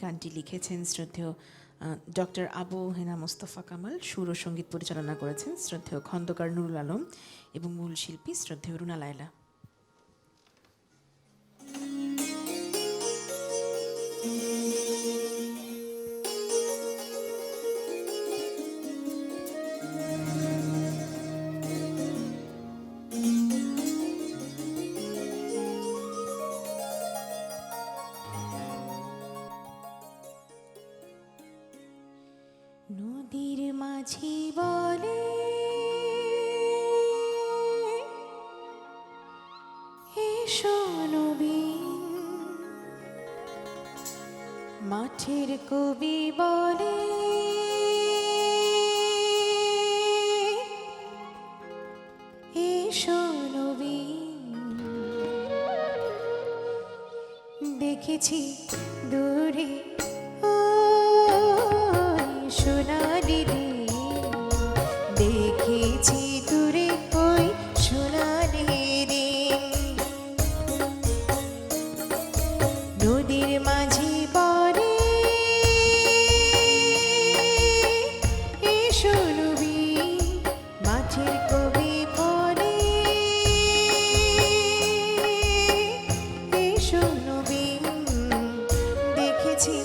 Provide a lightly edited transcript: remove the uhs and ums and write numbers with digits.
গানটি লিখেছেন শ্রদ্ধেয় ডক্টর আবু হেনা মোস্তফা কামাল, সুর ও সঙ্গীত পরিচালনা করেছেন শ্রদ্ধেয় খন্দকার নুরুল আলম এবং মূল শিল্পী শ্রদ্ধেয় রুনা লায়লা। নদীর মাঝি বলে এসো নবীন, মাঠের কবি বলে এসো নবীন। দেখেছি দূরে সোনালি দিন, দেখেছি দূরে ওই সোনালি দিন। নদীর মাঝি পরে এসো নবীন, মাঠের কবি পরে এসো নবীন। দেখেছি